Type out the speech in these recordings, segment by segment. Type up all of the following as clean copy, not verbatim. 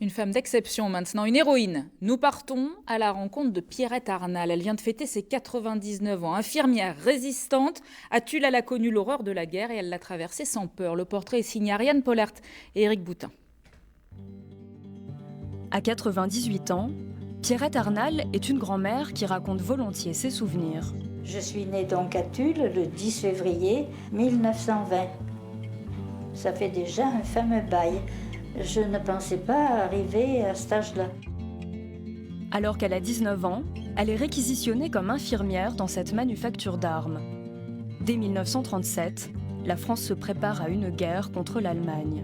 Une femme d'exception maintenant, une héroïne. Nous partons à la rencontre de Pierrette Arnal. Elle vient de fêter ses 99 ans. Infirmière résistante, à Tulle, elle a connu l'horreur de la guerre et elle l'a traversée sans peur. Le portrait est signé Ariane Pollert et Éric Boutin. À 98 ans, Pierrette Arnal est une grand-mère qui raconte volontiers ses souvenirs. Je suis née donc à Tulle le 10 février 1920. Ça fait déjà un fameux bail. Je ne pensais pas arriver à cet âge-là. Alors qu'elle a 19 ans, elle est réquisitionnée comme infirmière dans cette manufacture d'armes. Dès 1937, la France se prépare à une guerre contre l'Allemagne.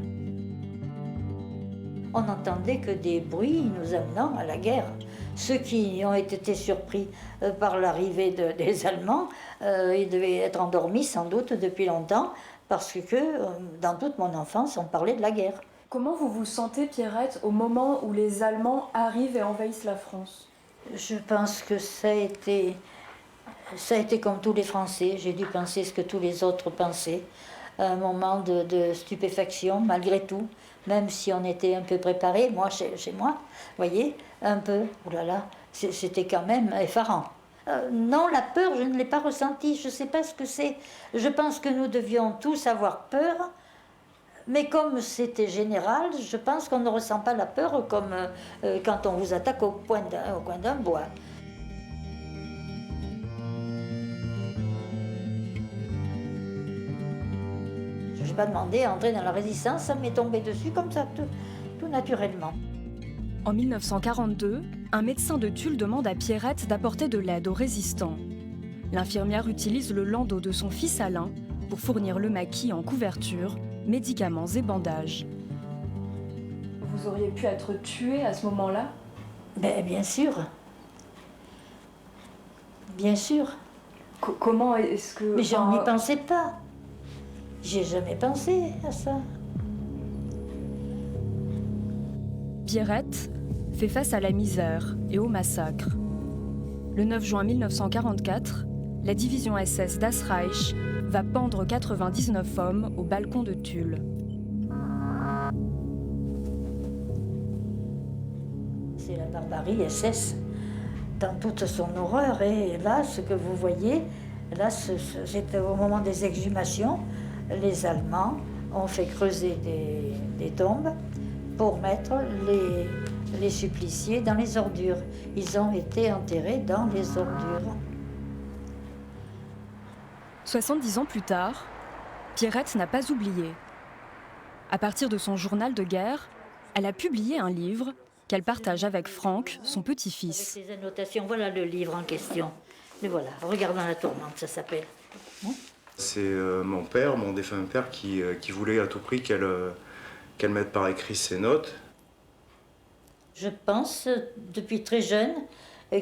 On n'entendait que des bruits nous amenant à la guerre. Ceux qui ont été surpris par l'arrivée des Allemands, ils devaient être endormis sans doute depuis longtemps, parce que dans toute mon enfance, on parlait de la guerre. Comment vous vous sentez, Pierrette, au moment où les Allemands arrivent et envahissent la France? Je pense que ça a été comme tous les Français. J'ai dû penser ce que tous les autres pensaient. Un moment de stupéfaction, malgré tout, même si on était un peu préparé, moi, chez moi, vous voyez, un peu, oh là là, c'était quand même effarant. Non, la peur, je ne l'ai pas ressentie, je ne sais pas ce que c'est. Je pense que nous devions tous avoir peur, mais comme c'était général, je pense qu'on ne ressent pas la peur comme quand on vous attaque au coin d'un bois. Je n'ai pas demandé à entrer dans la résistance, ça m'est tombé dessus comme ça, tout naturellement. En 1942, un médecin de Tulle demande à Pierrette d'apporter de l'aide aux résistants. L'infirmière utilise le landau de son fils Alain pour fournir le maquis en couverture, médicaments et bandages. Vous auriez pu être tuée à ce moment-là? Bien sûr. Bien sûr. Comment est-ce que... Mais je n'y pensais pas. J'ai jamais pensé à ça. Pierrette fait face à la misère et au massacre. Le 9 juin 1944, la division SS Das Reich va pendre 99 hommes au balcon de Tulle. C'est la barbarie SS dans toute son horreur. Et là, ce que vous voyez, là, c'était au moment des exhumations. Les Allemands ont fait creuser des tombes pour mettre les suppliciés dans les ordures. Ils ont été enterrés dans les ordures. 70 ans plus tard, Pierrette n'a pas oublié. À partir de son journal de guerre, elle a publié un livre qu'elle partage avec Franck, son petit-fils. Avec ses annotations, voilà le livre en question. Et voilà, Regardant la tourmente, ça s'appelle. C'est mon père, mon défunt père, qui voulait à tout prix qu'elle mette par écrit ses notes. Je pense, depuis très jeune,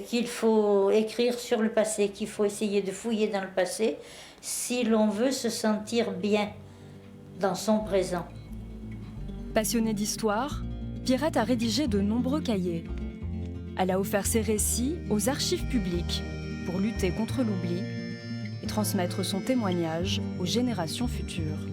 qu'il faut écrire sur le passé, qu'il faut essayer de fouiller dans le passé si l'on veut se sentir bien dans son présent. Passionnée d'histoire, Pierrette a rédigé de nombreux cahiers. Elle a offert ses récits aux archives publiques pour lutter contre l'oubli et transmettre son témoignage aux générations futures.